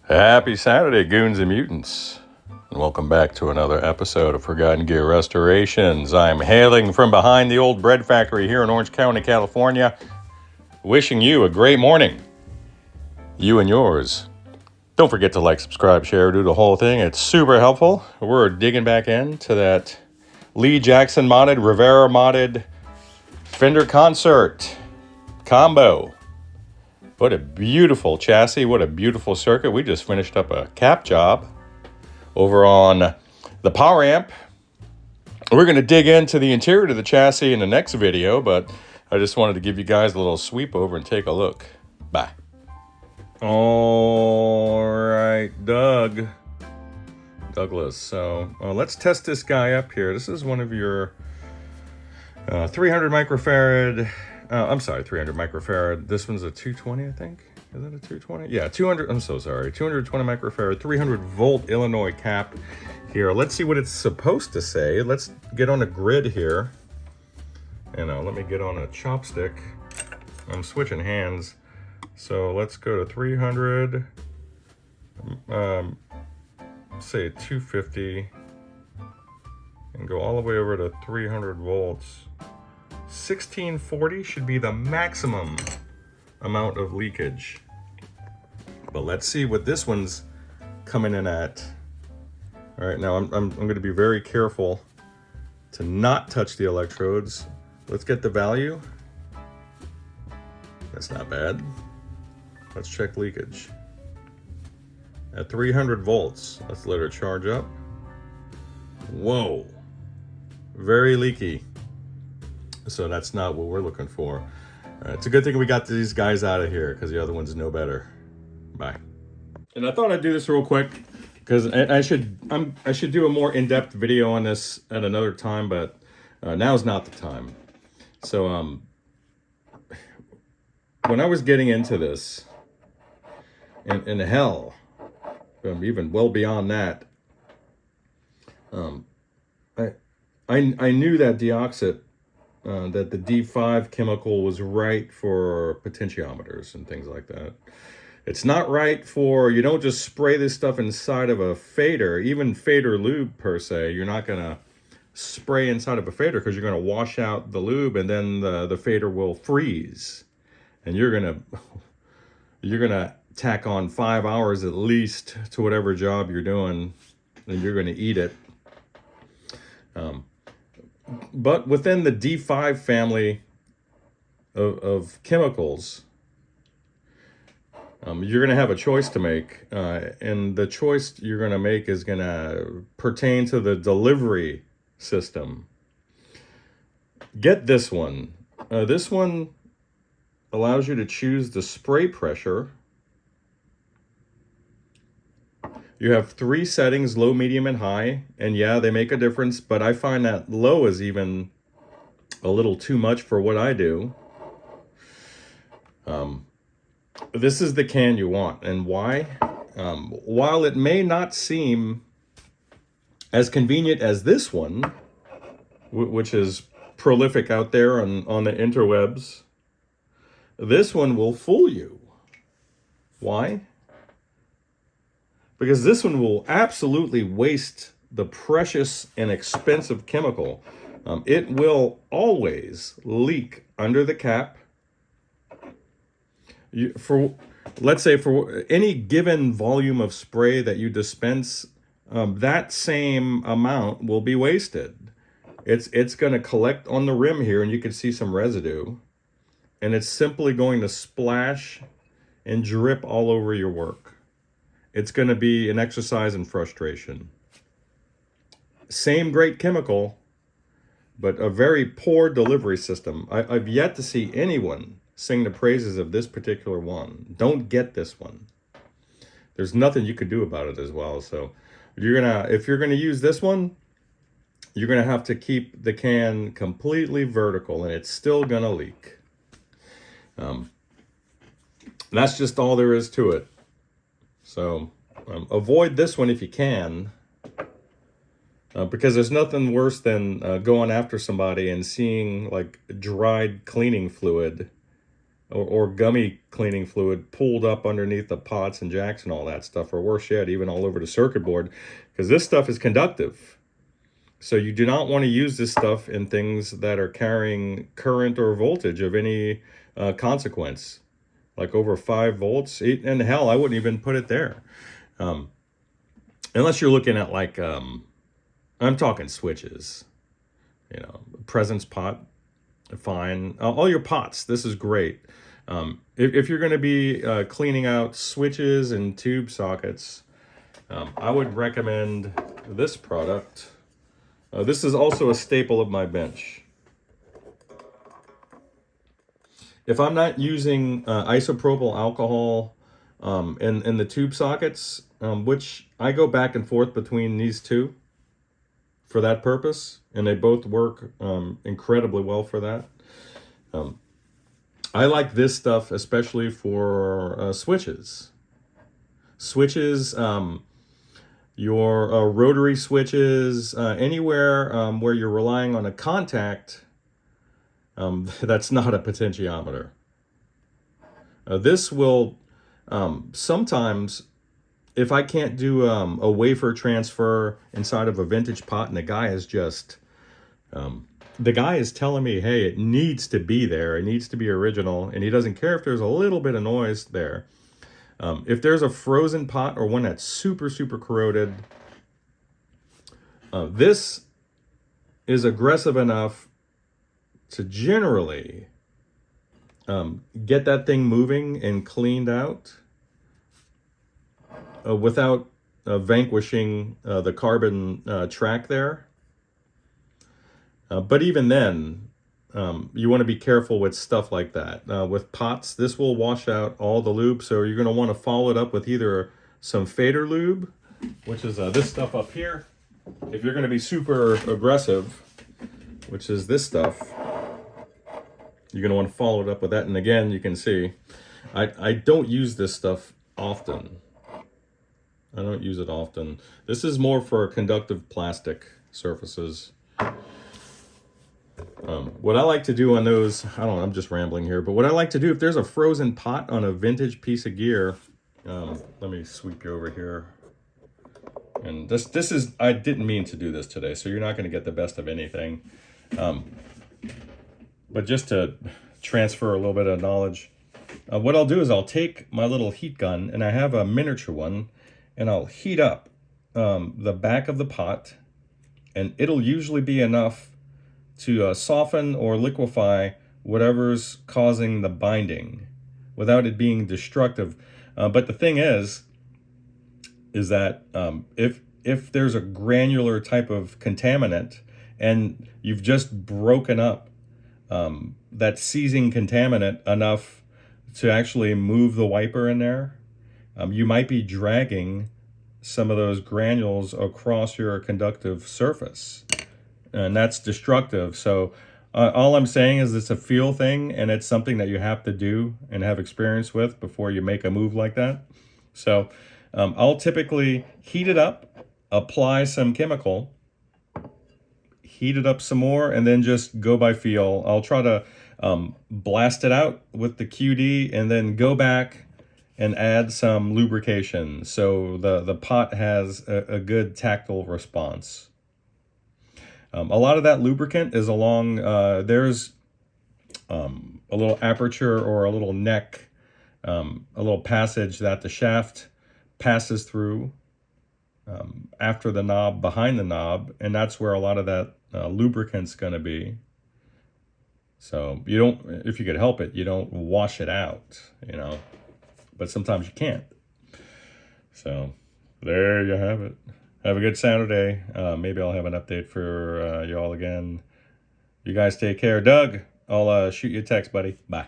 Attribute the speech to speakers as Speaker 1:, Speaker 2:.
Speaker 1: Happy Saturday, goons and mutants, and welcome back to another episode of Forgotten Gear Restorations. I'm hailing from behind the old bread factory here in Orange County, California, wishing you a great morning, you and yours. Don't forget to like, subscribe, share, do the whole thing. It's super helpful. We're digging back into that Lee Jackson modded, Rivera modded Fender Concert combo. What a beautiful chassis. What a beautiful circuit. We just finished up a cap job over on the power amp. We're going to dig into the interior of the chassis in the next video, but I just wanted to give you guys a little sweep over and take a look. Bye. All right, Douglas. So let's test this guy up here. This is one of your 300 microfarad. I'm sorry, 300 microfarad. This one's a 220, I think. Is that a 220? Yeah, 200. I'm so sorry. 220 microfarad, 300 volt Illinois cap here. Let's see what it's supposed to say. Let's get on a grid here. Let me get on a chopstick. I'm switching hands. So let's go to 300. Say 250. And go all the way over to 300 volts. 1640 should be the maximum amount of leakage. But let's see what this one's coming in at. All right, now I'm going to be very careful to not touch the electrodes. Let's get the value. That's not bad. Let's check leakage. At 300 volts, let's let her charge up. Whoa, very leaky. So that's not what we're looking for. It's a good thing we got these guys out of here because the other ones know better. Bye. And I thought I'd do this real quick because I should do a more in-depth video on this at another time, but now's not the time. So when I was getting into this, and hell, even well beyond that, I knew that Deoxit. That the D5 chemical was right for potentiometers and things like that. It's not right for, you don't just spray this stuff inside of a fader, even fader lube per se. You're not going to spray inside of a fader because you're going to wash out the lube and then the fader will freeze. And you're going to tack on 5 hours at least to whatever job you're doing, and you're going to eat it. But within the D5 family of chemicals, you're going to have a choice to make. And the choice you're going to make is going to pertain to the delivery system. Get this one. This one allows you to choose the spray pressure. You have 3 settings, low, medium, and high. And yeah, they make a difference, but I find that low is even a little too much for what I do. This is the can you want. And why? While it may not seem as convenient as this one, which is prolific out there on the interwebs, this one will fool you. Why? Because this one will absolutely waste the precious and expensive chemical. It will always leak under the cap. Let's say for any given volume of spray that you dispense, that same amount will be wasted. It's going to collect on the rim here, and you can see some residue. And it's simply going to splash and drip all over your work. It's going to be an exercise in frustration. Same great chemical, but a very poor delivery system. I've yet to see anyone sing the praises of this particular one. Don't get this one. There's nothing you could do about it as well. So if you're gonna use this one, you're gonna have to keep the can completely vertical, and it's still gonna leak. That's just all there is to it. So avoid this one if you can, because there's nothing worse than going after somebody and seeing like dried cleaning fluid or gummy cleaning fluid pooled up underneath the pots and jacks and all that stuff, or worse yet, even all over the circuit board, because this stuff is conductive. So you do not want to use this stuff in things that are carrying current or voltage of any consequence, like over 5 volts. And hell, I wouldn't even put it there. Unless you're looking at like, I'm talking switches, you know, presence pot, fine. All your pots, this is great. If you're going to be cleaning out switches and tube sockets, I would recommend this product. This is also a staple of my bench. If I'm not using isopropyl alcohol in the tube sockets, which I go back and forth between these two for that purpose, and they both work incredibly well for that. I like this stuff especially for switches. Switches, your rotary switches, anywhere where you're relying on a contact that's not a potentiometer. This will sometimes, if I can't do a wafer transfer inside of a vintage pot and the guy is just, the guy is telling me, hey, it needs to be there, it needs to be original, and he doesn't care if there's a little bit of noise there. If there's a frozen pot or one that's super, super corroded, this is aggressive enough to generally get that thing moving and cleaned out without vanquishing the carbon track there. But even then, you want to be careful with stuff like that. With pots, this will wash out all the lube, so you're going to want to follow it up with either some fader lube, which is this stuff up here. If you're going to be super aggressive, which is this stuff, you're going to want to follow it up with that. And again, you can see, I don't use this stuff often. I don't use it often. This is more for conductive plastic surfaces. What I like to do on those, I don't know, I'm just rambling here, but what I like to do, if there's a frozen pot on a vintage piece of gear, let me sweep you over here. And this is, I didn't mean to do this today, so you're not going to get the best of anything. But just to transfer a little bit of knowledge, what I'll do is I'll take my little heat gun, and I have a miniature one, and I'll heat up the back of the pot, and it'll usually be enough to soften or liquefy whatever's causing the binding without it being destructive. But the thing is that if there's a granular type of contaminant and you've just broken up that seizing contaminant enough to actually move the wiper in there, you might be dragging some of those granules across your conductive surface. And that's destructive. So all I'm saying is it's a feel thing, and it's something that you have to do and have experience with before you make a move like that. So I'll typically heat it up, apply some chemical, heat it up some more, and then just go by feel. I'll try to blast it out with the QD and then go back and add some lubrication so the pot has a good tactile response. A lot of that lubricant is along, there's a little aperture or a little neck, a little passage that the shaft passes through after the knob, behind the knob, and that's where a lot of that lubricant's going to be. So you don't, if you could help it, you don't wash it out, you know, but sometimes you can't. So there you have it. Have a good Saturday. Maybe I'll have an update for y'all again. You guys take care. Doug, I'll shoot you a text, buddy. Bye.